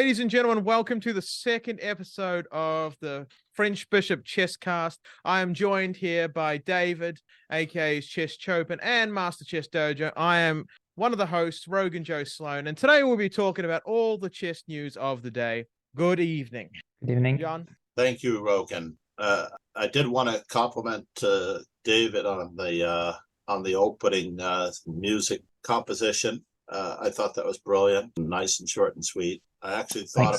Ladies and gentlemen, welcome to the second episode of the French Bishop Chesscast. I am joined here by David, aka Chess Chopin, and Master Chess Dojo. I am one of the hosts, Rogan Joe Sloan, and today we'll be talking about all the chess news of the day. Good evening. Good evening. John? Thank you, Rogan. I did want to compliment David on the opening music composition. I thought that was brilliant, nice and short and sweet. I actually thought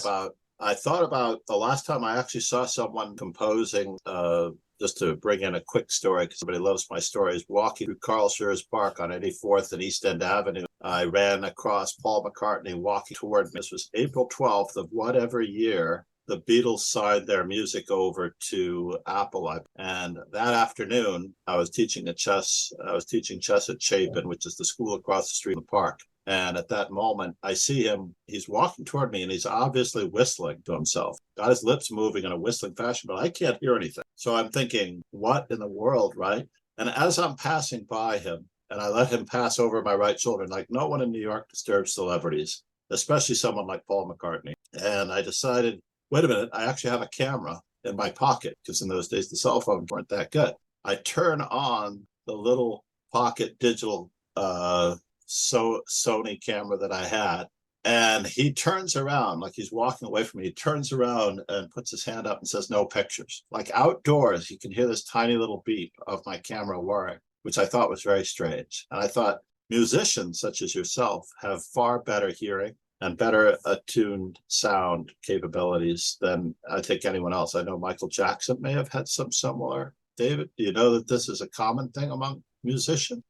about the last time I actually saw someone composing, just to bring in a quick story, because everybody loves my stories, walking through Carlsruhe Park on 84th and East End Avenue. I ran across Paul McCartney walking toward me. This was April 12th of whatever year the Beatles signed their music over to Apple. And that afternoon, I was teaching chess at Chapin, which is the school across the street in the park. And at that moment, I see him, he's walking toward me and he's obviously whistling to himself. Got his lips moving in a whistling fashion, but I can't hear anything. So I'm thinking, what in the world, right? And as I'm passing by him, and I let him pass over my right shoulder, like no one in New York disturbs celebrities, especially someone like Paul McCartney. And I decided, wait a minute, I actually have a camera in my pocket, because in those days, the cell phones weren't that good. I turn on the little pocket digital Sony camera that I had, and he turns around, like he's walking away from me. He turns around and puts his hand up and says, "No pictures." Like outdoors, you can hear this tiny little beep of my camera whirring, which I thought was very strange. And I thought musicians such as yourself have far better hearing and better attuned sound capabilities than I think anyone else. I know Michael Jackson may have had some similar. David, do you know that this is a common thing among musicians?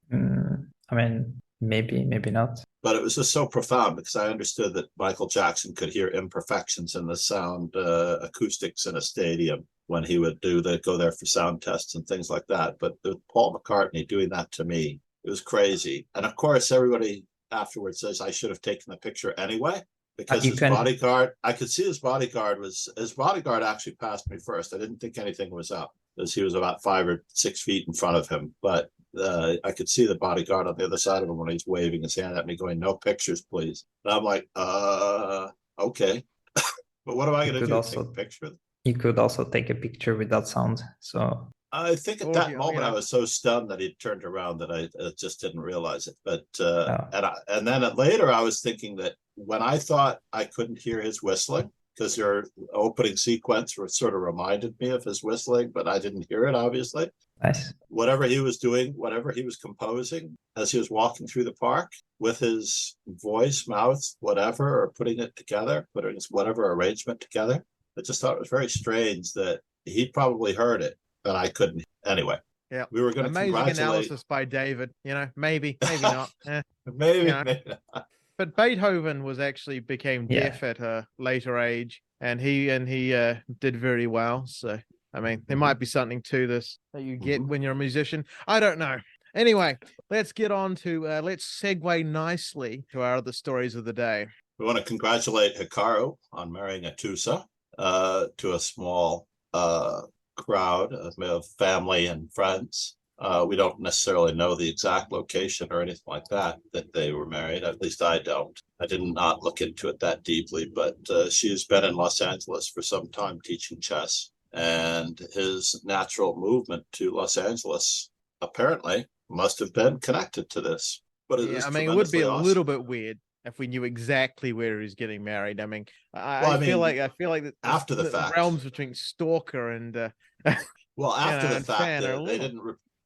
Maybe not. But it was just so profound, because I understood that Michael Jackson could hear imperfections in the sound acoustics in a stadium when he would go there for sound tests and things like that. But Paul McCartney doing that to me, it was crazy. And of course, everybody afterwards says I should have taken the picture anyway, because bodyguard, I could see his bodyguard actually passed me first. I didn't think anything was up, because he was about 5 or 6 feet in front of him. But I could see the bodyguard on the other side of him when he's waving his hand at me going, "No pictures, please." And I'm like, okay. But what am I going to do? Take a picture? You could also take a picture without sound. So I think at that moment I was so stunned that he turned around that I just didn't realize it. But and then later I was thinking that when I thought I couldn't hear his whistling, because your opening sequence sort of reminded me of his whistling, but I didn't hear it, obviously. Nice. Whatever he was doing, whatever he was composing as he was walking through the park with his voice, mouth, whatever, or putting it together, putting his whatever arrangement together, I just thought it was very strange that he probably heard it, but I couldn't. Anyway, yeah, we were going to amazing analysis by David. Maybe not. Maybe not. But Beethoven became deaf at a later age, and he did very well. So there might be something to this that you get when you're a musician. I don't know. Anyway, let's get on to let's segue nicely to our other stories of the day. We want to congratulate Hikaru on marrying Atusa to a small crowd of family and friends. We don't necessarily know the exact location or anything like that they were married. At least I don't. I did not look into it that deeply, but she's been in Los Angeles for some time teaching chess. And his natural movement to Los Angeles apparently must have been connected to this. But it would be a little bit weird if we knew exactly where he's getting married. I feel like after the fact, realms between stalker and after the fact,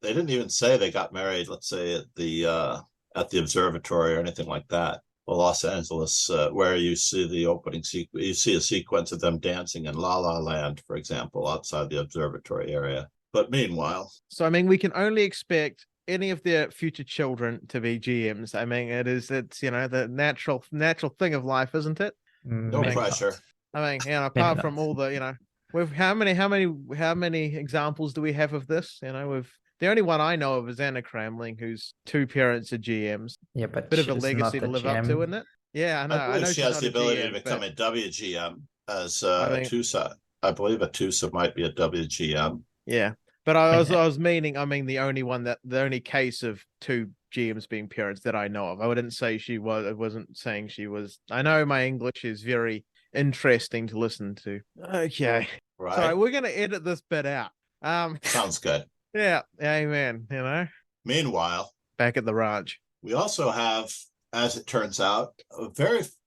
they didn't even say they got married. Let's say at the observatory or anything like that. Well, Los Angeles, where you see the opening sequence, you see a sequence of them dancing in La La Land, for example, outside the observatory area. But meanwhile, so we can only expect any of their future children to be GMs. It's the natural thing of life, isn't it? No pressure. Apart from all the with how many examples do we have of this? The only one I know of is Anna Kramling, whose 2 parents are GMs. Yeah, but bit of a legacy to live up to, isn't it? Yeah, I know. I know she has the ability to become a WGM as Atusa. I believe Atusa might be a WGM. Yeah, but I was meaning the only case of 2 GMs being parents that I know of. I wouldn't say she was. I wasn't saying she was. I know my English is very interesting to listen to. Okay. Right. Sorry, we're gonna edit this bit out. Sounds good. Yeah, amen. Meanwhile, Back at the ranch. we also have, as it turns out,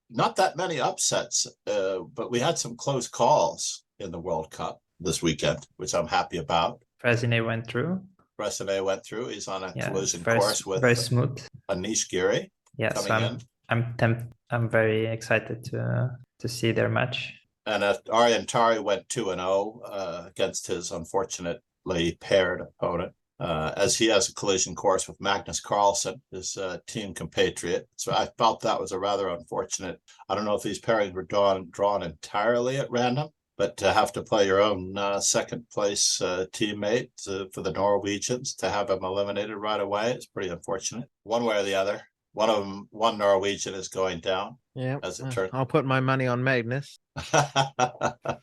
not that many upsets, but we had some close calls in the World Cup this weekend, which I'm happy about. Fresney went through. Fresney went through. He's on a collision very, course with very smooth. Anish Giri. Yeah, so I'm very excited to see their match. And Aryan Tari went 2-0 against his unfortunately paired opponent, as he has a collision course with Magnus Carlsen, his team compatriot. So I felt that was a rather unfortunate. I don't know if these pairings were drawn entirely at random, but to have to play your own second place teammate for the Norwegians, to have him eliminated right away is pretty unfortunate. One way or the other. One Norwegian is going down. Yeah, as it turns. I'll put my money on Magnus. It's a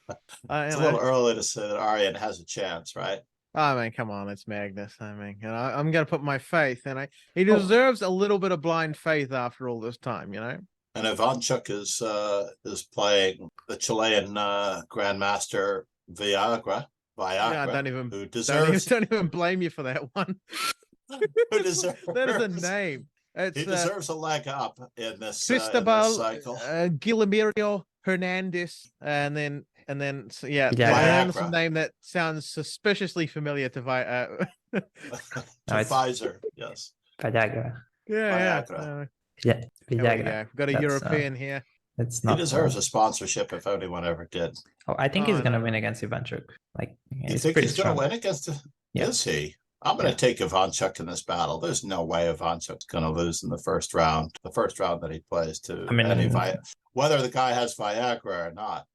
little early to say that Aryan has a chance, right? I mean, come on, it's Magnus. I mean, I'm going to put my faith in it. He deserves a little bit of blind faith after all this time, And Ivanchuk is playing the Chilean grandmaster Viagra. Yeah, I don't even blame you for that one. Who deserves that is a name. He deserves a leg up in this cycle. Guillermo Hernandez, and then so, some name that sounds suspiciously familiar to Pfizer. Yes. Viagra. Viagra. Viagra. We've got a European here. It's not. He deserves a sponsorship if anyone ever did. Oh, I think he's going to win against Ivanchuk. You think he's going to win against him? Yeah. Is he? I'm going to take Ivanchuk in this battle. There's no way Ivanchuk's going to lose in the first round that he plays to whether the guy has Viagra or not.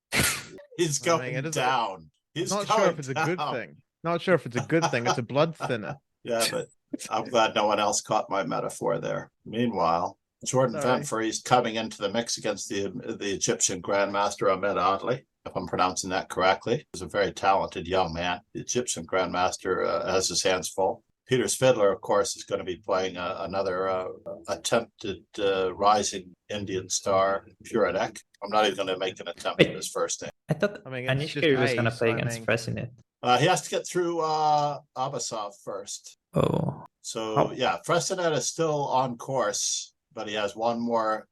He's going down. He's not sure if it's a good thing. Not sure if it's a good thing. It's a blood thinner. Yeah, but I'm glad no one else caught my metaphor there. Meanwhile, Jordan Vanfree's coming into the mix against the Egyptian grandmaster Ahmed Adli, if I'm pronouncing that correctly. He's a very talented young man. The Egyptian grandmaster has his hands full. Peter Svidler, of course, is going to be playing another attempted rising Indian star, curate. I'm not even going to make an attempt at his first name. I thought Anish Giri was going to play against Fresney. He has to get through Abasov first. Oh. So, Fresney is still on course, but he has one more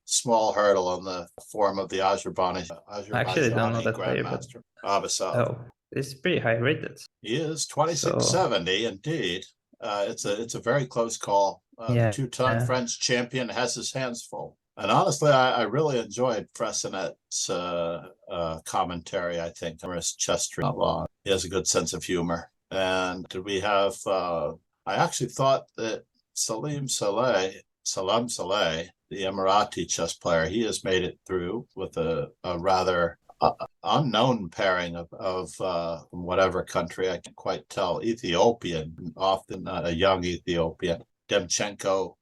small hurdle in the form of the Azerbaijani Actually, I don't know that grandmaster, Abasov. Oh, it's pretty high rated. He is 2670, indeed. It's a very close call. The two-time French champion has his hands full. And honestly, I really enjoyed Fresnet's commentary, I think. His chess stream not long. He has a good sense of humor. And we have, I actually thought that Salam Saleh, the Emirati chess player, he has made it through with a rather unknown pairing of whatever country, I can't quite tell, Ethiopian, often a young Ethiopian. Demchenko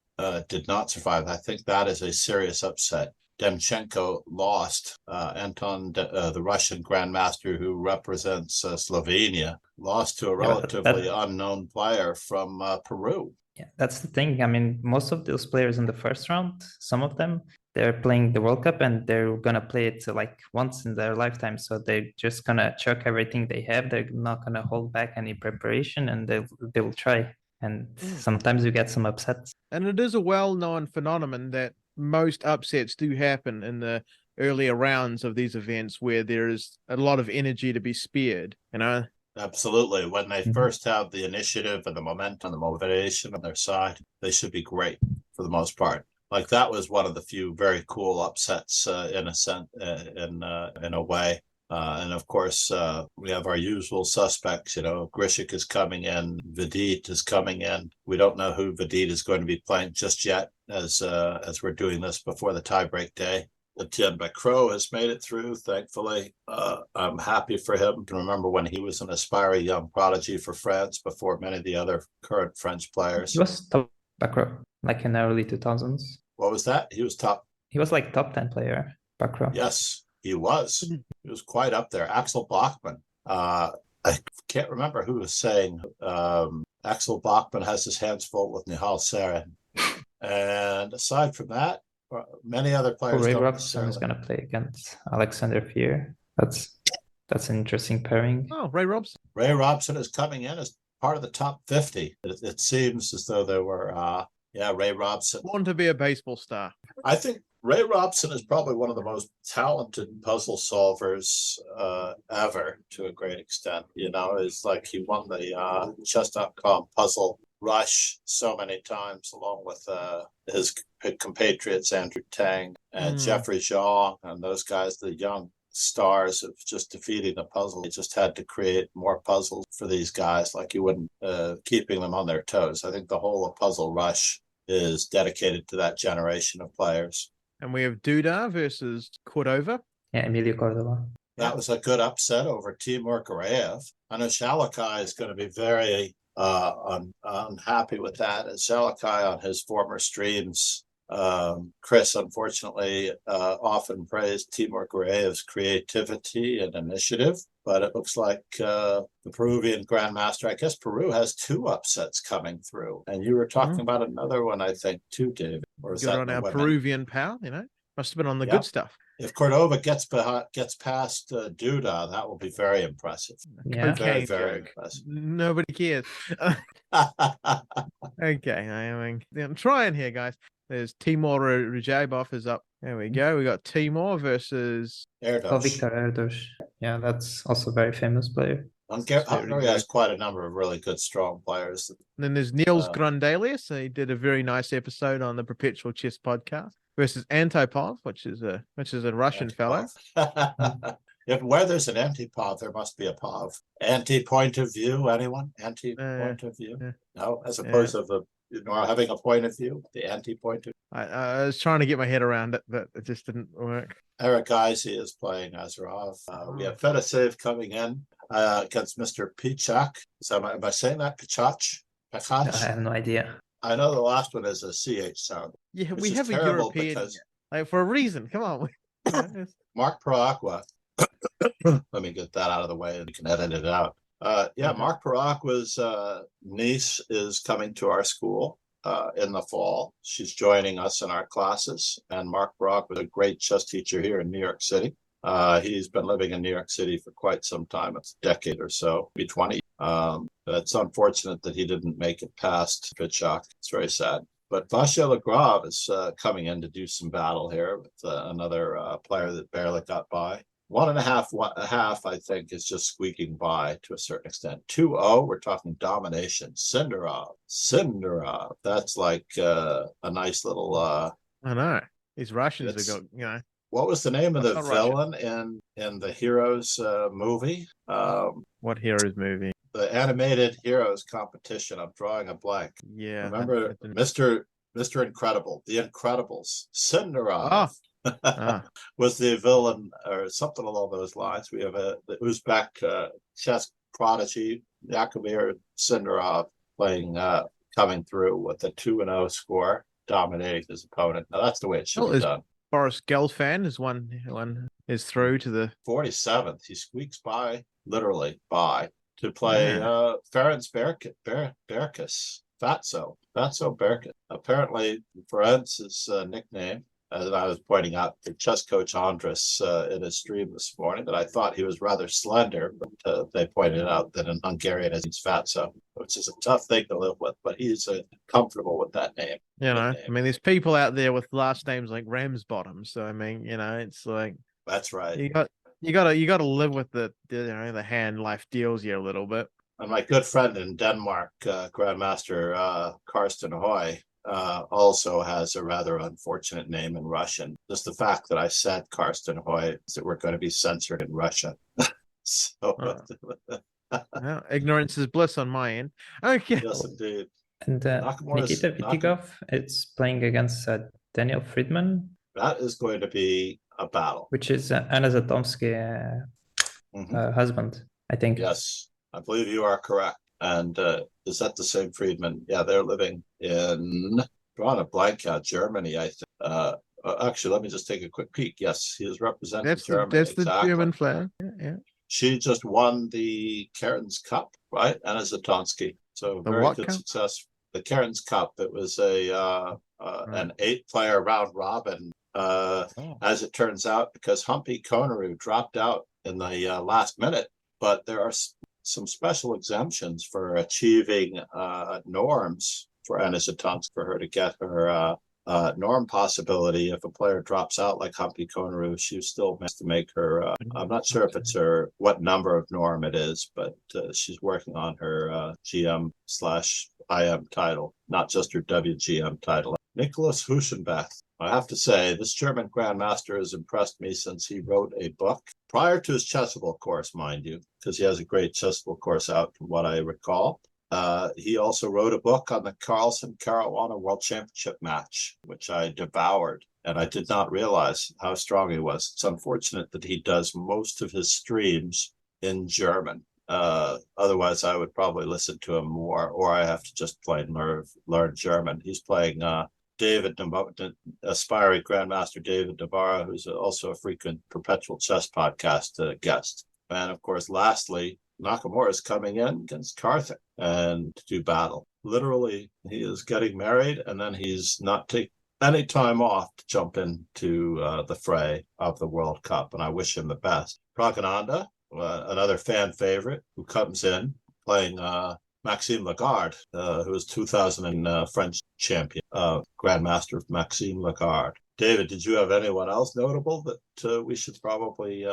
did not survive. I think that is a serious upset. Demchenko lost. Anton, the Russian grandmaster who represents Slovenia, lost to a relatively unknown player from Peru. Yeah, that's the thing. I mean, most of those players in the first round, some of them, they're playing the World Cup and they're going to play it once in their lifetime. So they're just going to chuck everything they have. They're not going to hold back any preparation and they will try. And sometimes you get some upsets. And it is a well-known phenomenon that most upsets do happen in the earlier rounds of these events where there is a lot of energy to be spared, Absolutely. When they first have the initiative and the momentum, the motivation on their side, they should be great for the most part. Like that was one of the few very cool upsets in a sense, in a way. And of course, we have our usual suspects. Grishik is coming in, Vidit is coming in. We don't know who Vidit is going to be playing just yet, as we're doing this before the tiebreak day. Etienne Bacro has made it through, thankfully. I'm happy for him. I can remember when he was an aspiring young prodigy for France before many of the other current French players. He was top Bacro, in the early 2000s. What was that? He was top. He was top 10 player, Bacro. Yes, he was. He was quite up there. Axel Bachmann. I can't remember who was saying Axel Bachmann has his hands full with Nihal Sarin. And aside from that, Many other players Ray don't Robson is necessarily. going to play against Alexander Fier. That's an interesting pairing. Oh, Ray Robson. Ray Robson is coming in as part of the top 50. It seems as though there were, Ray Robson. Born to be a baseball star. I think Ray Robson is probably one of the most talented puzzle solvers ever, to a great extent. It's like he won the chess.com puzzle rush so many times, along with his compatriots Andrew Tang and Jeffrey Zhang, and those guys, the young stars of just defeating the puzzle. He just had to create more puzzles for these guys, like you wouldn't, keeping them on their toes. I think the whole of Puzzle Rush is dedicated to that generation of players. And we have Duda versus Cordova. Yeah, Emilio Cordova. That was a good upset over Timur Gurayev. I know Shalakai is going to be very unhappy with that. And Shalakai on his former streams, Chris, unfortunately, often praised Timur Gurayev's creativity and initiative, but it looks like the Peruvian grandmaster, I guess Peru has 2 upsets coming through. And you were talking about another one, I think, too, David. Or is Good that on our women? Peruvian pal, must have been on the good stuff. If Cordova gets past Duda, that will be very impressive. Yeah. Very, Cocaine very joke. impressive. Nobody cares. Okay, I'm trying here, guys. There's Timur Rajabov is up. There we go. We got Timur versus Erdos. Victor Erdos. Yeah, that's also a very famous player. Hungary has quite a number of really good, strong players. And then there's Niels Grundelius. He did a very nice episode on the Perpetual Chess podcast versus Antipov, which is a Russian fellow. Where there's an antipov, there must be a pov. Anti-point of view, anyone? Anti-point of view? Yeah. No, as opposed to having a point of view, the anti-point of view. I was trying to get my head around it, but it just didn't work. Eric Izey is playing Azarov. We have Fedoseev coming in against Mr. Pichak. Am I saying that? Pichach? I have no idea. I know the last one is a CH sound. Yeah, we have a European, for a reason. Come on. Mark Paragua. Let me get that out of the way and you can edit it out. Mark Paragua's niece is coming to our school in the fall. She's joining us in our classes. And Mark Paragua was a great chess teacher here in New York City. He's been living in New York City for quite some time. It's a decade or so, maybe 20. It's unfortunate that he didn't make it past Pichak. It's very sad. But Vasya Lagrave is coming in to do some battle here with another player that barely got by. 1.5, I think, is just squeaking by to a certain extent. 2-0, we're talking domination. Sindarov. That's like a nice little... I know. These Russians have got, What was the name of the villain in the Heroes movie? What Heroes movie? The animated Heroes competition. I'm drawing a blank. Yeah. Remember Mr. Incredible, The Incredibles. Sindarov was the villain or something along those lines. We have the Uzbek chess prodigy, Yakubir Sindarov, coming through with a 2-0 score, dominating his opponent. Now that's the way it should be done. Boris Gelfand is one is through to the 47th. He squeaks by, literally by, to play Ferenc Berkis. Fatso Berkis. Apparently, Ferenc's nickname, as I was pointing out to chess coach Andres in his stream this morning, that I thought he was rather slender, but they pointed out that in Hungarian it's Fatso, which is a tough thing to live with, but he's comfortable with that name. There's people out there with last names like Ramsbottom, so it's like that's right. You got to live with the hand life deals you a little bit. And my good friend in Denmark, Grandmaster Karsten Hoy, also has a rather unfortunate name in Russian. Just the fact that I said Karsten Hoy is that we're going to be censored in Russia. Ignorance is bliss on my end. Okay. Yes, indeed. And Nikita Vitigov is playing against Daniel Friedman. That is going to be a battle. Which is Anna Zatomsky's husband, I think. Yes, I believe you are correct. And is that the same Friedman? Yeah, they're living in, drawing a blank out, Germany, I think. Actually, let me just take a quick peek. Yes, he is representing Germany. That's the German flag. Yeah. She just won the Karen's Cup, right? Anna Zatonsky. So very good success. the Cairns Cup. It was an 8-player round robin. As it turns out, because Humpy Konaru dropped out in the last minute, but there are some special exemptions for achieving norms for Anisatunsk for her to get her norm possibility. If a player drops out like Humpy Konaru, she still has to make her, I'm not sure if it's what number of norm it is, but she's working on her GM/IM title, not just her WGM title. Nicholas Huschenbach. I have to say, this German grandmaster has impressed me since he wrote a book prior to his Chessable course, mind you, because he has a great Chessable course out from what I recall. He also wrote a book on the Carlsen Caruana World Championship match, which I devoured, and I did not realize how strong he was. It's unfortunate that he does most of his streams in German. Otherwise, I would probably listen to him more, or I have to just plain learn German. He's playing aspiring Grandmaster David Navarra, who's also a frequent Perpetual Chess podcast guest. And of course, lastly, Nakamura is coming in against Karthik and to do battle. Literally, he is getting married, and then he's not taking any time off to jump into the fray of the World Cup, and I wish him the best. Pragananda, another fan favorite, who comes in playing Maxime Lagarde, who is 2000 French champion, grandmaster of Maxime Lagarde. David, did you have anyone else notable that we should probably...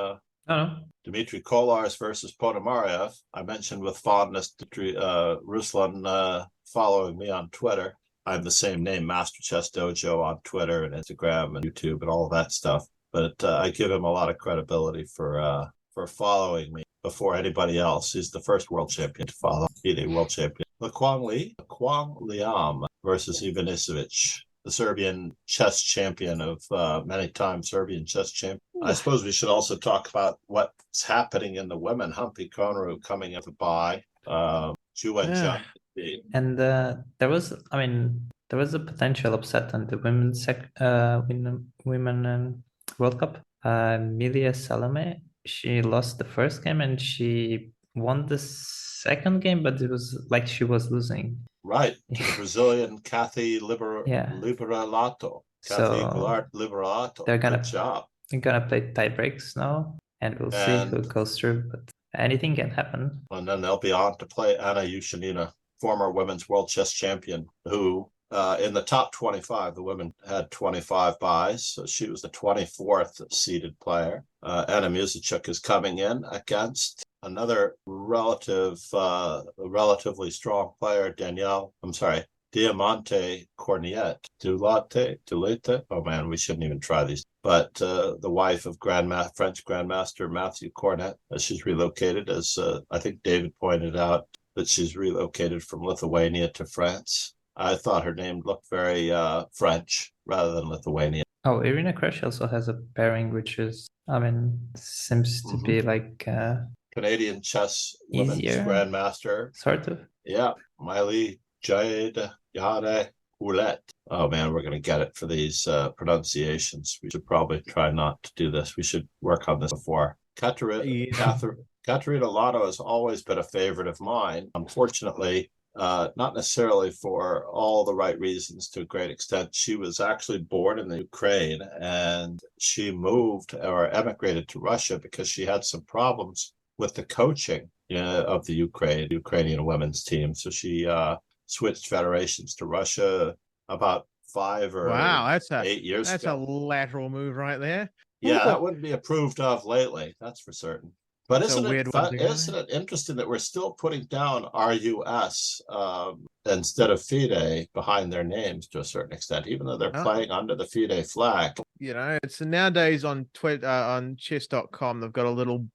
Dmitry Kolars versus Ponomarev. I mentioned with fondness Ruslan following me on Twitter. I have the same name, Master Chess Dojo, on Twitter and Instagram and YouTube and all that stuff. But I give him a lot of credibility for following me before anybody else. He's the first world champion to follow. He's a world champion. Kwang Liam versus Ivanisevic, the Serbian chess champion of many times Serbian chess champion. I suppose we should also talk about what's happening in the women. Humpy Konaru coming into bye. Zhu Wenjun. And there was a potential upset on the women's women World Cup. Milia Salome, she lost the first game and she won the second game, but it was like she was losing. Right, to the Brazilian Kathy Liberato. Kathy Liberato. Good job. They're gonna play tie breaks now, and we'll see who goes through. But anything can happen. And then they'll be on to play Anna Yushinina, former women's world chess champion, who in the top 25, the women had 25 buys, so she was the 24th seeded player. Anna Musachuk is coming in against another relatively strong player, Diamante Corniet. Dulete. Oh man, we shouldn't even try these. But the wife of French Grandmaster Matthew Cornet, she's relocated, as I think David pointed out, that she's relocated from Lithuania to France. I thought her name looked very French rather than Lithuanian. Oh, Irina Krush also has a pairing, which is, seems to be like Canadian chess women's grandmaster. Sort of. Yeah, Miley Jade Yade Ouellette. Oh man, we're going to get it for these pronunciations. We should probably try not to do this. We should work on this before. Katerina Lotto has always been a favorite of mine. Unfortunately, not necessarily for all the right reasons to a great extent. She was actually born in the Ukraine, and she moved or emigrated to Russia because she had some problems with the coaching of the Ukrainian women's team. So she switched federations to Russia about 5 or 8 years ago. That's a lateral move right there. Yeah, that wouldn't be approved of lately, that's for certain. But isn't it interesting that we're still putting down RUS instead of FIDE behind their names to a certain extent, even though they're playing under the FIDE flag? You know, it's nowadays on Twitter, on chess.com, they've got a little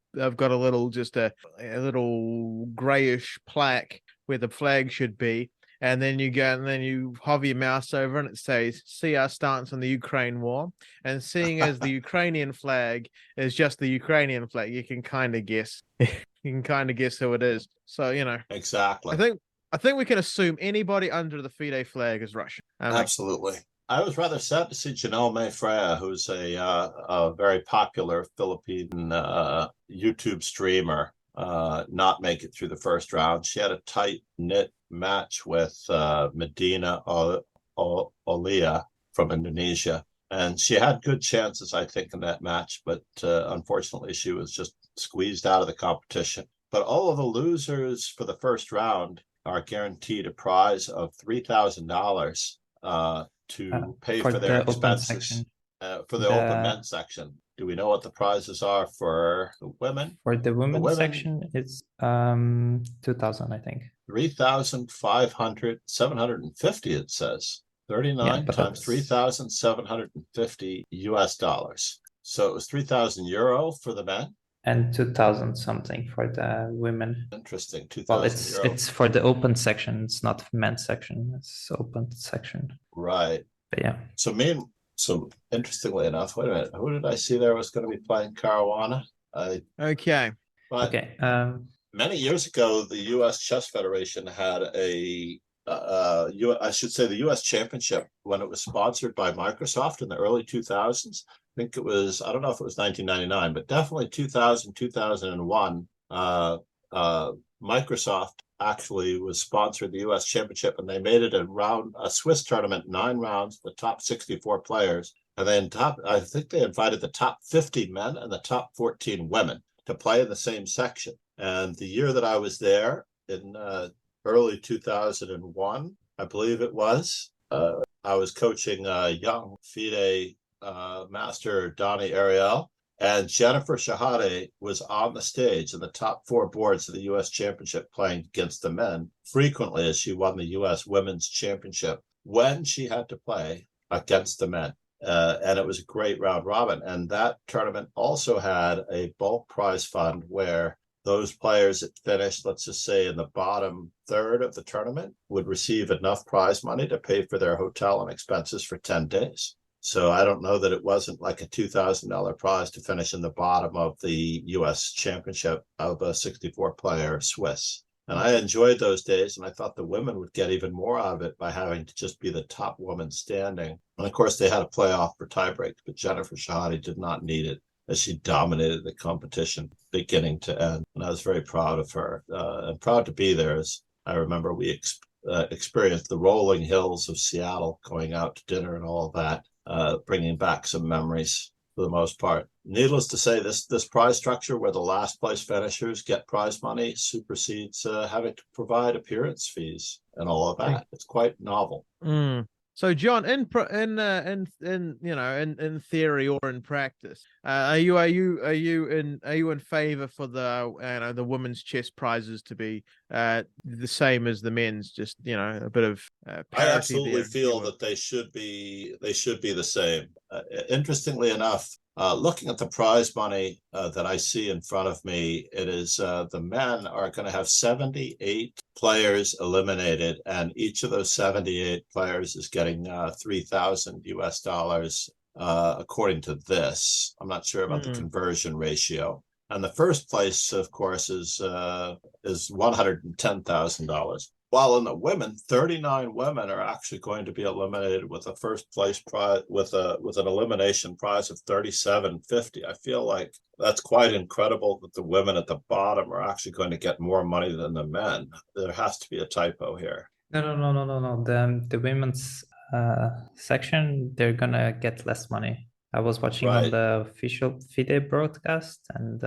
just a little grayish plaque where the flag should be. And then you go and then you hover your mouse over and it says, see our stance on the Ukraine war. And seeing as the Ukrainian flag is just the Ukrainian flag, you can kind of guess. You can kind of guess who it is. So, you know. Exactly. I think we can assume anybody under the FIDE flag is Russian. Absolutely. I was rather sad to see Janelle May Freya, who's a very popular Philippine YouTube streamer, not make it through the first round. She had a tight-knit match with Medina Olia from Indonesia. And she had good chances, I think, in that match, but unfortunately, she was just squeezed out of the competition. But all of the losers for the first round are guaranteed a prize of $3,000 to pay for their expenses for the open men's section. Do we know what the prizes are for the women? For the women's section, it's 2,000, I think. 750, it says. 39 times 3,750 US dollars. So it was 3,000 euro for the men. And 2,000 something for the women. Interesting. 2,000 Well, euro. it's for the open section. It's not men's section. It's open section. Right. But yeah. So interestingly enough, wait a minute. Who did I see there was going to be playing Caruana? Okay. Many years ago, the U.S. Chess Federation had I should say the U.S. Championship when it was sponsored by Microsoft in the early 2000s. I think it was, I don't know if it was 1999, but definitely 2000, 2001. Microsoft actually was sponsored the U.S. Championship, and they made it a Swiss tournament, 9 rounds, the top 64 players. And then I think they invited the top 50 men and the top 14 women to play in the same section. And the year that I was there in early 2001, I believe it was, I was coaching young FIDE master Donnie Ariel, and Jennifer Shahade was on the stage in the top 4 boards of the U.S. Championship playing against the men frequently as she won the U.S. Women's Championship when she had to play against the men. And it was a great round robin. And that tournament also had a bulk prize fund where those players that finished, let's just say, in the bottom third of the tournament would receive enough prize money to pay for their hotel and expenses for 10 days. So I don't know that it wasn't like a $2,000 prize to finish in the bottom of the U.S. Championship of a 64-player Swiss. And I enjoyed those days, and I thought the women would get even more out of it by having to just be the top woman standing. And of course, they had a playoff for tiebreak, but Jennifer Shahade did not need it, as she dominated the competition beginning to end. And I was very proud of her and proud to be there. As I remember, we experienced the rolling hills of Seattle, going out to dinner and all of that, bringing back some memories for the most part. Needless to say, this prize structure where the last place finishers get prize money supersedes having to provide appearance fees and all of that. It's quite novel. So, John, in theory or in practice, are you in favor for the women's chess prizes to be the same as the men's? Just a bit of parity. I absolutely feel that they should be the same. Interestingly enough, looking at the prize money that I see in front of me, it is the men are going to have 78 players eliminated, and each of those 78 players is getting 3,000 US dollars according to this. I'm not sure about the conversion ratio. And the first place, of course, is $110,000. While in the women, 39 women are actually going to be eliminated with a first place prize with an elimination prize of $37.50. I feel like that's quite incredible that the women at the bottom are actually going to get more money than the men. There has to be a typo here. No. The women's section, they're gonna get less money. I was watching on the official FIDE broadcast, and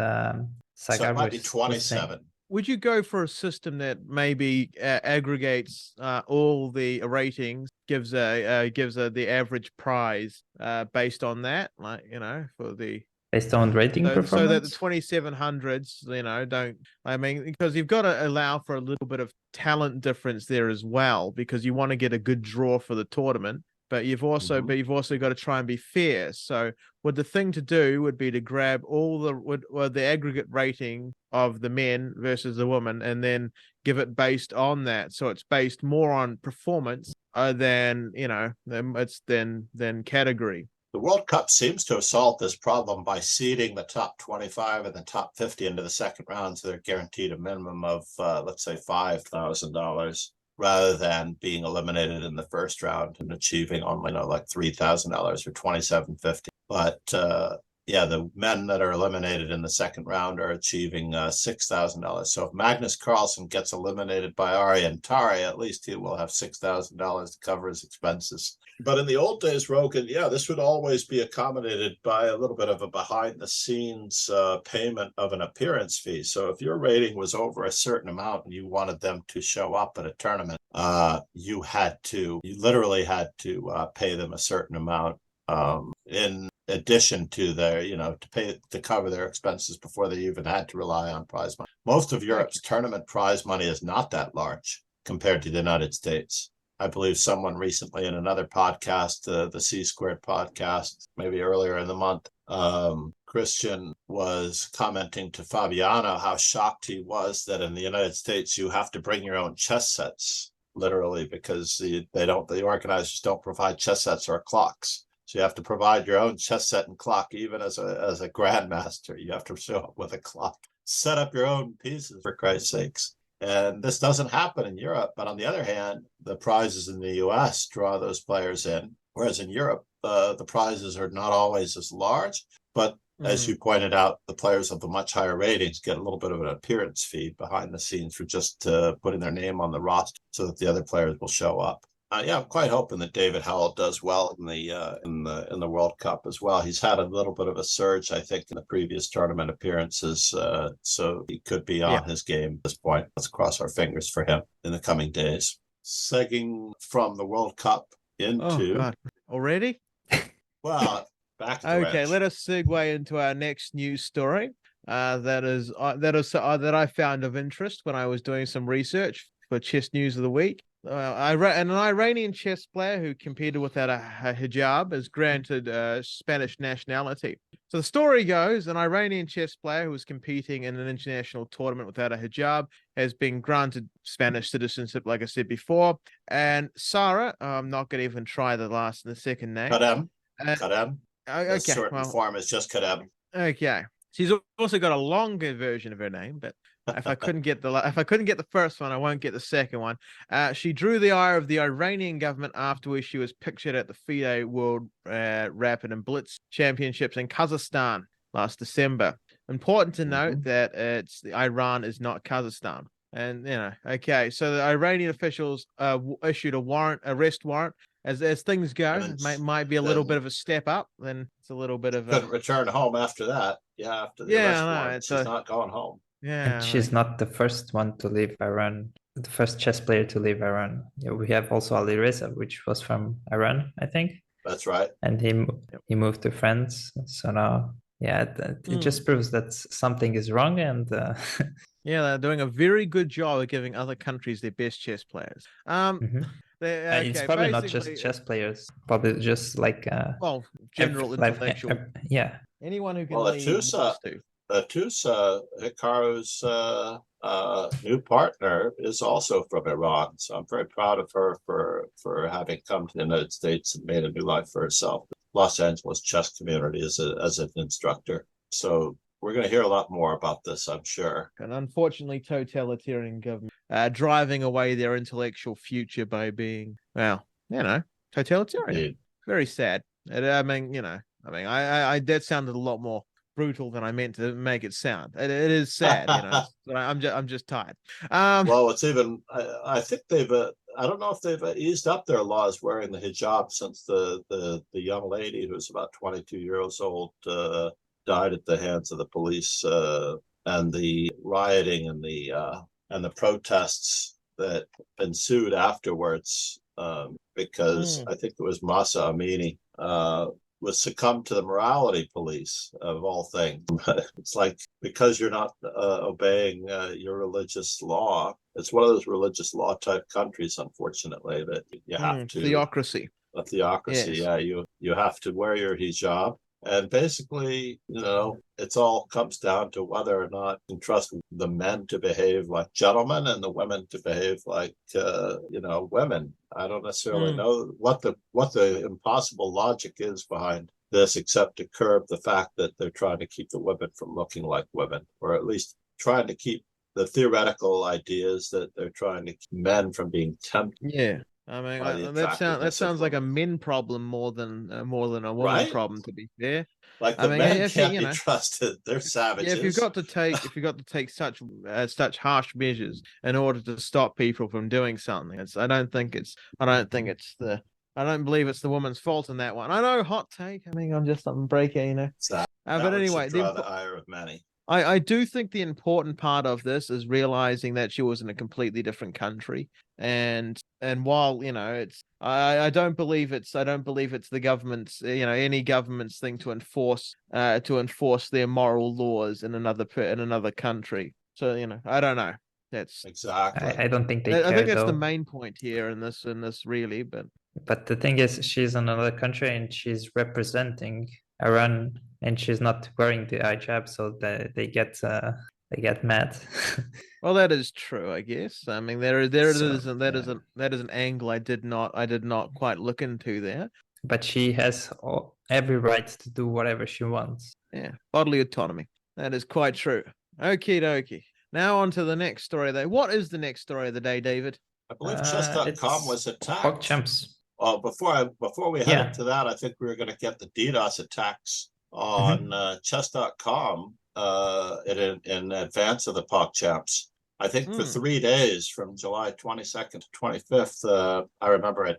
so it might be 27. Would you go for a system that maybe aggregates all the ratings, gives the average prize based on that, based on rating performance, so that the 2700s, because you've got to allow for a little bit of talent difference there as well, because you want to get a good draw for the tournament. But you've also got to try and be fair. So the thing to do would be to grab all the aggregate rating of the men versus the women, and then give it based on that. So it's based more on performance than category. The World Cup seems to have solved this problem by seeding the top 25 and the top 50 into the second round, so they're guaranteed a minimum of, let's say, $5,000. Rather than being eliminated in the first round and achieving only like $3,000 or $27.50. But the men that are eliminated in the second round are achieving $6,000. So if Magnus Carlsen gets eliminated by Aryan Tari, at least he will have $6,000 to cover his expenses. But in the old days, Rogan, this would always be accommodated by a little bit of a behind-the-scenes payment of an appearance fee. So if your rating was over a certain amount and you wanted them to show up at a tournament, you literally had to pay them a certain amount in addition to their, to cover their expenses before they even had to rely on prize money. Most of Europe's tournament prize money is not that large compared to the United States. I believe someone recently in another podcast, the C Squared podcast, maybe earlier in the month, Christian was commenting to Fabiano how shocked he was that in the United States you have to bring your own chess sets, literally, because the organizers don't provide chess sets or clocks. So you have to provide your own chess set and clock, even as a grandmaster. You have to show up with a clock, set up your own pieces, for Christ's sakes. And this doesn't happen in Europe. But on the other hand, the prizes in the US draw those players in, whereas in Europe, the prizes are not always as large. But as you pointed out, the players of the much higher ratings get a little bit of an appearance fee behind the scenes for just putting their name on the roster so that the other players will show up. I'm quite hoping that David Howell does well in the World Cup as well. He's had a little bit of a surge, I think, in the previous tournament appearances, so he could be on his game at this point. Let's cross our fingers for him in the coming days. Segging from the World Cup into already? Well, back to okay. Let us segue into our next news story. That I found of interest when I was doing some research for Chess News of the Week. An Iranian chess player who competed without a hijab is granted Spanish nationality. So the story goes, an Iranian chess player who was competing in an international tournament without a hijab has been granted Spanish citizenship, like I said before. And Sarah, I'm not going to even try the last and the second name. Kadem. Okay. Short form is just Kadem. Okay. She's also got a longer version of her name, but if I couldn't get the first one, I won't get the second one. She drew the ire of the Iranian government after she was pictured at the FIDE World Rapid and Blitz Championships in Kazakhstan last December. Important to note that Iran is not Kazakhstan. And so the Iranian officials issued a arrest warrant. As things go, it might be a little bit of a step up. Then it's a little bit of couldn't return home after that. After the arrest warrant, she's not going home. Yeah, and she's not the first one to leave Iran, the first chess player to leave Iran. We have also Ali Reza, which was from Iran, I think. That's right. And he moved to France. So now, it just proves that something is wrong. And they're doing a very good job of giving other countries their best chess players. It's probably not just chess players, probably just like general intellectual. Anyone who can lead. Tusa, Hikaru's new partner, is also from Iran. So I'm very proud of her for having come to the United States and made a new life for herself. Los Angeles chess community as an instructor. So we're going to hear a lot more about this, I'm sure. An unfortunately totalitarian government driving away their intellectual future by being, totalitarian. Indeed. Very sad. That sounded a lot more brutal than I meant to make it sound. It is sad, But I'm just tired. Well, it's even. I think they've. I don't know if they've eased up their laws wearing the hijab since the young lady who's about 22 years old died at the hands of the police, and the rioting and the protests that ensued afterwards, because I think it was Masa Amini was succumbed to the morality police of all things. It's like, because you're not obeying your religious law, it's one of those religious law type countries, unfortunately, that you have to theocracy. A theocracy, yes. You have to wear your hijab. And basically, it's all comes down to whether or not you can trust the men to behave like gentlemen and the women to behave like, women. I don't necessarily know what the impossible logic is behind this, except to curb the fact that they're trying to keep the women from looking like women, or at least trying to keep the theoretical ideas that they're trying to keep men from being tempted. Yeah. I mean, by the that attractiveness of sounds like a women. men problem more than a woman Right? problem. To be fair, Like I the mean, men if you can't you be know, trusted. They're yeah, savages. if you've got to take such harsh measures in order to stop people from doing something, I don't believe it's the woman's fault in that one. I know, hot take. I mean, I'm just something breaker, you know. So that But one should anyway, draw the ire of many. I do think the important part of this is realizing that she was in a completely different country, and while it's I don't believe it's the government's any government's thing to enforce their moral laws in another country. So I don't know. That's Exactly. I don't think they I think care that's the though. main point here in this really, but But the thing is, she's in another country and she's representing Iran, and she's not wearing the hijab, so they get mad. well, that is true, I guess. I mean, there So, is that is an angle I did not quite look into there. but she has every right to do whatever she wants. Yeah, bodily autonomy. That is quite true. Okie dokie. Now on to the next story of the day. What is the next story of the day, David? I believe chess.com was It's attacked. PogChamps. Oh, before we head Yeah. into that, I think we were going to get the DDoS attacks on chess.com in advance of the PogChamps. I think for 3 days from July 22nd to 25th, I remember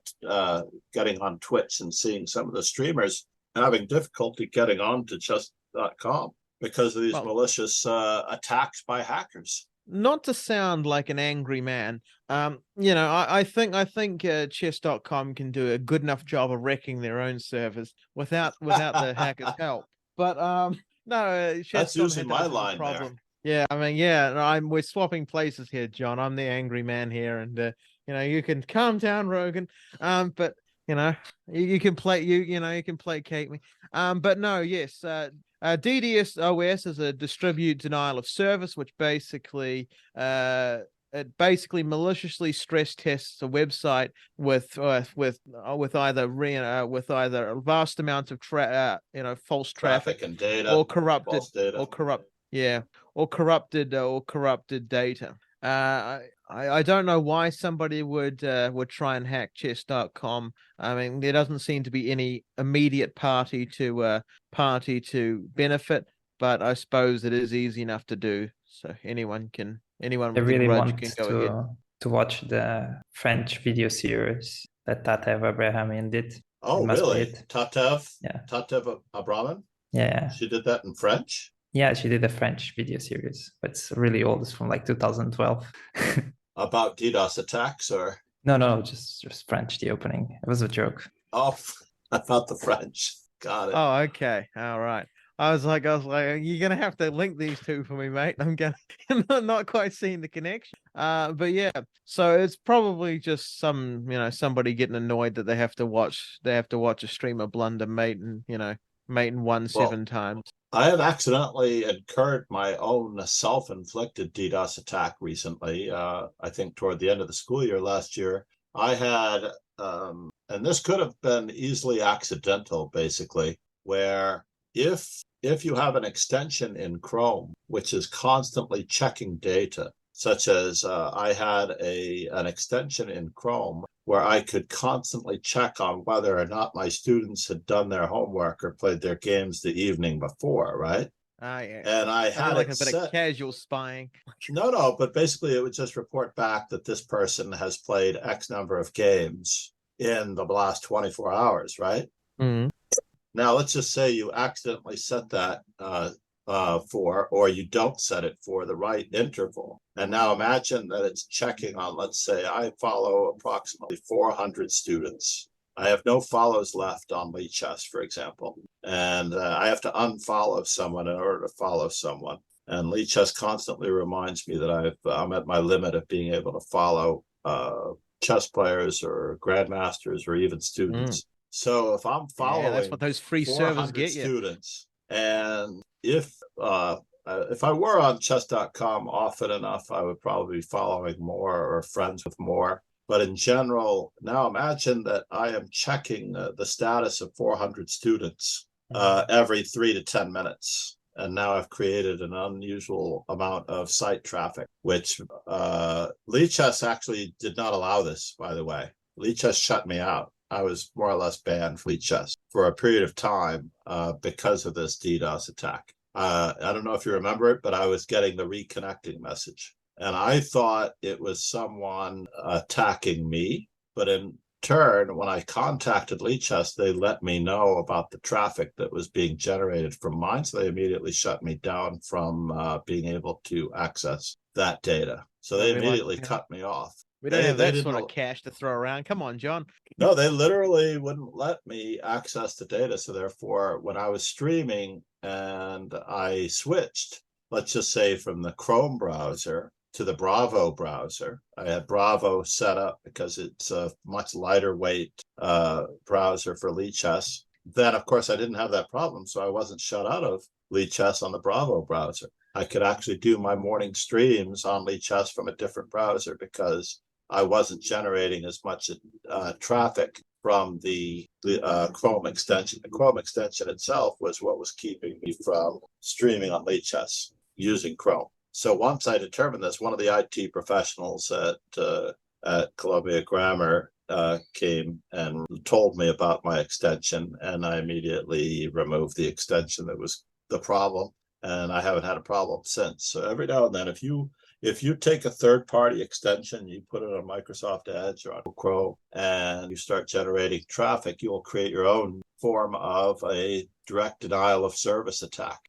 getting on Twitch and seeing some of the streamers having difficulty getting on to chess.com because of these malicious attacks by hackers. Not to sound like an angry man, I think chess.com can do a good enough job of wrecking their own servers without the hackers' help. But no, That's chess.com usually had my this as a line problem. there. Yeah, I mean, yeah, we're swapping places here, John. I'm the angry man here, and you can calm down, Rogan. But you can you can placate me. But no, yes, DDoS is a distribute denial of service, which basically it basically maliciously stress tests a website with either vast amounts of false traffic And data or corrupted false data. or corrupted data. I don't know why somebody would try and hack chess.com. I mean, there doesn't seem to be any immediate party to benefit, but I suppose it is easy enough to do. So anyone I with a really grudge want can go ahead. to watch the French video series that Tatev Abrahamian did. Oh, really? Tatev? Yeah. Tatev Abraman? Yeah. She did that in French? Yeah, she did a French video series, but it's really old. It's from like 2012. About DDoS attacks or? No, just French, the opening. It was a joke. Oh, about the French. Got it. Oh, okay. All right. I was like, you're gonna have to link these two for me, mate. I'm not quite seeing the connection. But yeah, so it's probably just somebody getting annoyed that they have to watch a streamer blunder mate and one 7 times. I have accidentally incurred my own self-inflicted DDoS attack recently. I think toward the end of the school year last year, I had, and this could have been easily accidental, basically, where if you have an extension in Chrome, which is constantly checking data, such as I had an extension in Chrome where I could constantly check on whether or not my students had done their homework or played their games the evening before, right? Yeah. And I had like a bit of casual spying. No, but basically it would just report back that this person has played X number of games in the last 24 hours, right? Mm-hmm. Now, let's just say you accidentally set that or you don't set it for the right interval. And now imagine that it's checking on, let's say I follow approximately 400 students. I have no follows left on Lichess, for example. And I have to unfollow someone in order to follow someone. And Lichess constantly reminds me that I'm at my limit of being able to follow chess players or grandmasters or even students. So if I'm following that's what those free servers get you. Students, and if I were on chess.com often enough, I would probably be following more or friends with more. But in general, now imagine that I am checking the status of 400 students every 3 to 10 minutes. And now I've created an unusual amount of site traffic, which Lichess actually did not allow this, by the way. Lead Chess shut me out. I was more or less banned from Lead Chess for a period of time because of this DDoS attack. I don't know if you remember it, but I was getting the reconnecting message. And I thought it was someone attacking me. But in turn, when I contacted Lead Chess, they let me know about the traffic that was being generated from mine. So they immediately shut me down from being able to access that data. So they immediately cut me off. We don't have that sort of cash to throw around. Come on, John. No, they literally wouldn't let me access the data. So therefore, when I was streaming and I switched, let's just say from the Chrome browser to the Bravo browser, I had Bravo set up because it's a much lighter weight browser for Lead Chess. Then, of course, I didn't have that problem. So I wasn't shut out of Lead Chess on the Bravo browser. I could actually do my morning streams on Lead Chess from a different browser because I wasn't generating as much traffic from the Chrome extension. The Chrome extension itself was what was keeping me from streaming on Lead Chess using Chrome. So once I determined this, one of the IT professionals at Columbia Grammar came and told me about my extension, and I immediately removed the extension that was the problem, and I haven't had a problem since. So every now and then, if you take a third-party extension, you put it on Microsoft Edge or on Chrome, and you start generating traffic, you will create your own form of a direct denial of service attack.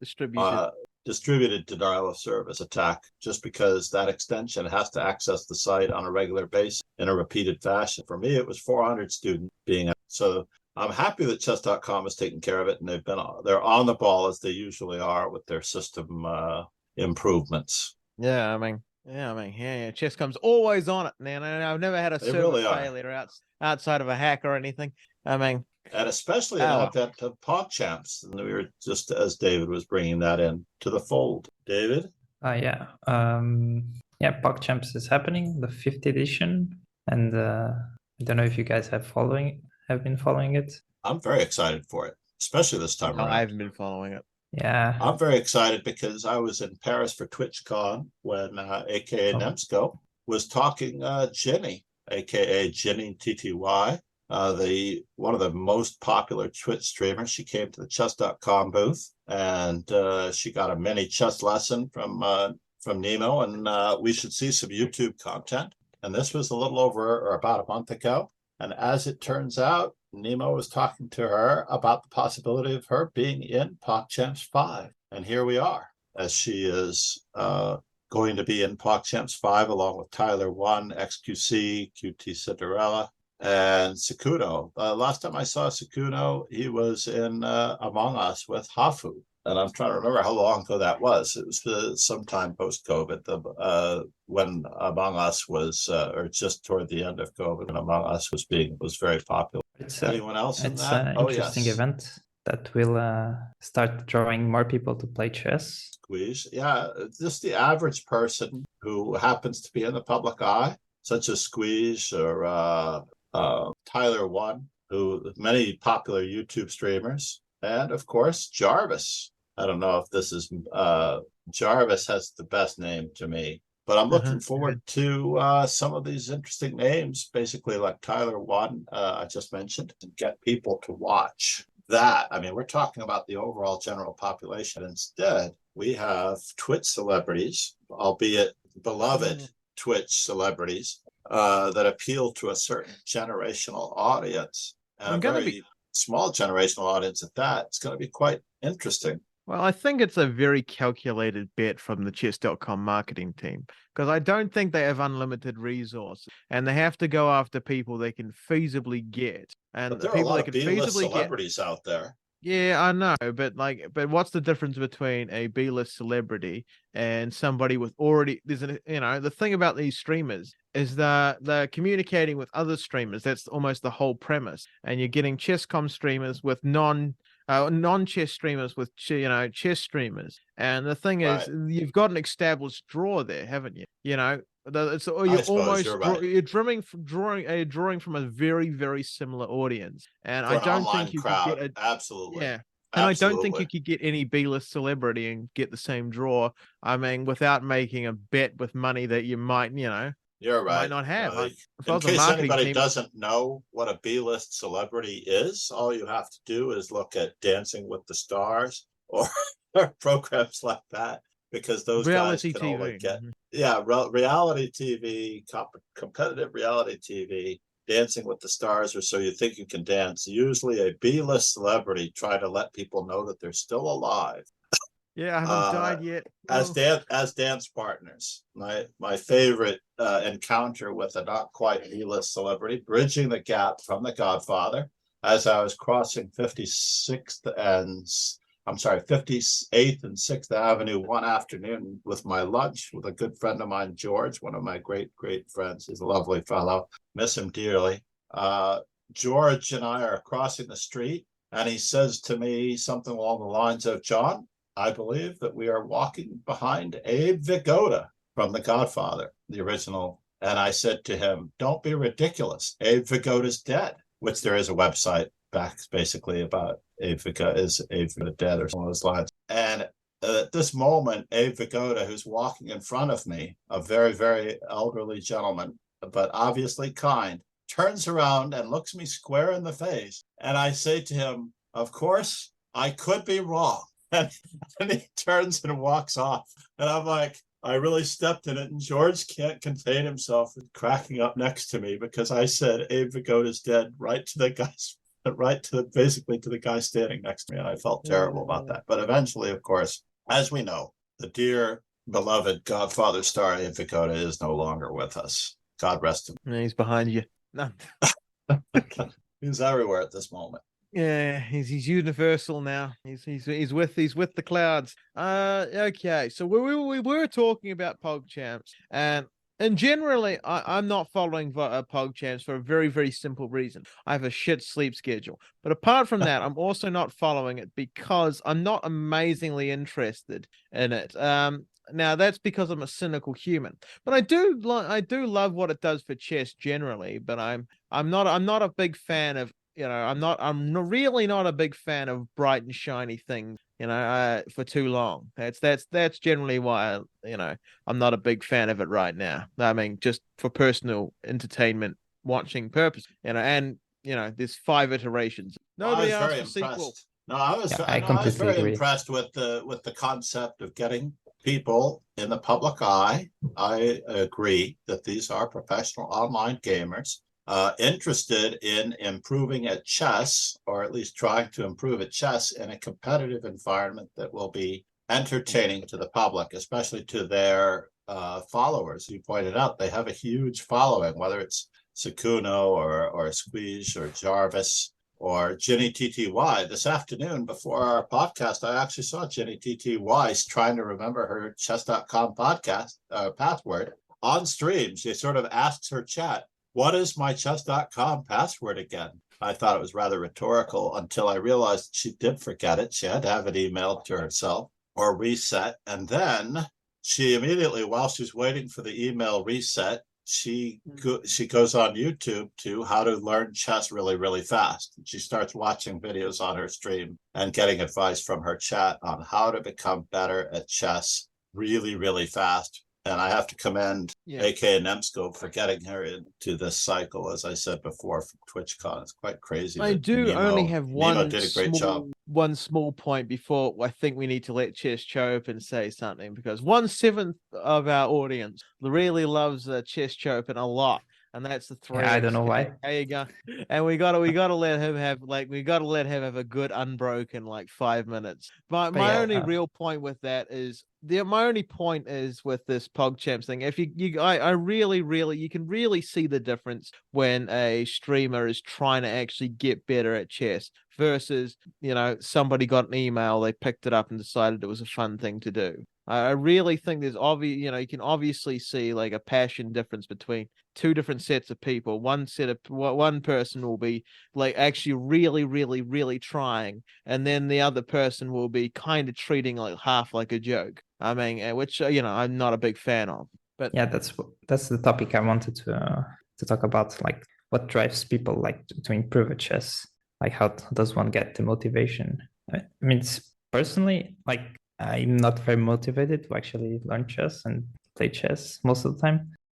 Distributed denial of service attack, just because that extension has to access the site on a regular basis in a repeated fashion. For me, it was 400 students being so. I'm happy that chess.com has taken care of it, and they're on the ball as they usually are with their system improvements. Yeah, Chess.com's always on it, man. I've never had a server failure outside of a hack or anything. And especially in advent of PogChamps, and we were just as David was bringing that in to the fold. David? PogChamps is happening, the 5th edition, and I don't know if you guys have been following it. I'm very excited for it, especially this time around. I haven't been following it. Yeah, I'm very excited because I was in Paris for TwitchCon when aka Nemsco was talking Ginny, aka Ginny TTY, one of the most popular Twitch streamers. She came to the chess.com booth, and she got a mini chess lesson from Nemo, and we should see some YouTube content. And this was a little over or about a month ago. And as it turns out, Nemo was talking to her about the possibility of her being in PogChamps 5. And here we are, as she is going to be in PogChamps 5 along with Tyler 1, XQC, QT Cinderella, and Sakuno. Last time I saw Sakuno, he was in Among Us with Hafu. And I'm trying to remember how long ago that was. It was sometime post-COVID, when Among Us was, or just toward the end of COVID, when Among Us was very popular. Anyone else in that? It's an interesting event that will start drawing more people to play chess. Squeeze, yeah, just the average person who happens to be in the public eye, such as Squeeze or Tyler 1, who many popular YouTube streamers, and of course Jarvis. I don't know if this is Jarvis has the best name to me, but I'm looking forward to some of these interesting names, basically like Tyler 1 I just mentioned, and get people to watch that. I mean, we're talking about the overall general population. Instead, we have Twitch celebrities, albeit beloved Twitch celebrities, that appeal to a certain generational audience, and a very small generational audience at that. It's going to be quite interesting. Well, I think it's a very calculated bet from the chess.com marketing team, because I don't think they have unlimited resources, and they have to go after people they can feasibly get. And but there are a lot of B-list celebrities out there. Yeah, I know, but what's the difference between a B-list celebrity and somebody with already? The thing about these streamers is that they're communicating with other streamers. That's almost the whole premise, and you're getting chess.com streamers with non-chess streamers with chess streamers. And the thing is, you've got an established draw there, haven't you? You're drawing from a very, very similar audience, and I don't think you could get absolutely. Yeah. And I don't think you could get any B-list celebrity and get the same draw. I mean, without making a bet with money that you might, You're right. Might not have. If I In was a case marketing anybody team, doesn't know what a B-list celebrity is, all you have to do is look at Dancing with the Stars or programs like that, because those guys reality can only TV. get reality TV, competitive reality TV. Dancing with the Stars, or So You Think You Can Dance. Usually a B-list celebrity try to let people know that they're still alive. Yeah, I haven't died yet. As dance partners. My favorite encounter with a not quite B-list celebrity, bridging the gap from The Godfather, as I was crossing 58th and 6th Avenue one afternoon with my lunch with a good friend of mine, George, one of my great friends. He's a lovely fellow. Miss him dearly. George and I are crossing the street, and he says to me something along the lines of, John, I believe that we are walking behind Abe Vigoda from The Godfather, the original. And I said to him, don't be ridiculous. Abe Vigoda's dead, which there is a website back basically about Abe Vigoda, is Abe Vigoda dead or some of those lines. And at this moment, Abe Vigoda, who's walking in front of me, a very, very elderly gentleman, but obviously kind, turns around and looks me square in the face. And I say to him, of course, I could be wrong. And he turns and walks off. And I'm like, I really stepped in it. And George can't contain himself cracking up next to me because I said Abe Vigoda's dead basically to the guy standing next to me. And I felt terrible about that. But eventually, of course, as we know, the dear, beloved Godfather star Abe Vigoda is no longer with us. God rest him. Yeah, he's behind you. No. He's everywhere at this moment. Yeah, he's universal now. He's with the clouds. Okay. So we were talking about PogChamps, and generally I'm not following PogChamps for a very, very simple reason. I have a shit sleep schedule. But apart from that, I'm also not following it because I'm not amazingly interested in it. Now that's because I'm a cynical human, but I do love what it does for chess generally. But I'm not a big fan of, I'm really not a big fan of bright and shiny things, for too long. That's generally why I'm not a big fan of it right now. I mean, just for personal entertainment watching purpose, and there's 5 iterations. Nobody asked for sequel. I was very impressed with the concept of getting people in the public eye. I agree that these are professional online gamers interested in improving at chess, or at least trying to improve at chess in a competitive environment that will be entertaining to the public, especially to their followers. You pointed out they have a huge following, whether it's Sakuno or Squeeze or Jarvis or Jenny TTY. This afternoon, before our podcast, I actually saw Jenny TTY trying to remember her chess.com podcast password on stream. She sort of asks her chat, what is my chess.com password again? I thought it was rather rhetorical until I realized she did forget it. She had to have it emailed to herself or reset. And then she immediately, while she's waiting for the email reset, she goes on YouTube to how to learn chess really, really fast. She starts watching videos on her stream and getting advice from her chat on how to become better at chess really, really fast. And I have to commend AK and Nemsco for getting her into this cycle, as I said before, from TwitchCon. It's quite crazy. I do only have one did a great job. One small point before I think we need to let Chess Chopin say something, because 1/7 of our audience really loves Chess Chopin a lot. And that's the 3. Yeah, I don't know why. There you go. And we gotta let him have a good unbroken 5 minutes. But my only real point with that is my only point is with this PogChamps thing. If I really you can really see the difference when a streamer is trying to actually get better at chess versus somebody got an email, they picked it up and decided it was a fun thing to do. I really think there's you can obviously see a passion difference between 2 different sets of people. One person will be actually really, really, really trying, and then the other person will be kind of treating half like a joke. I mean, which I'm not a big fan of. But yeah, that's the topic I wanted to talk about. What drives people to improve at chess? How does one get the motivation? I mean, personally, I'm not very motivated to actually learn chess and play chess most of the time.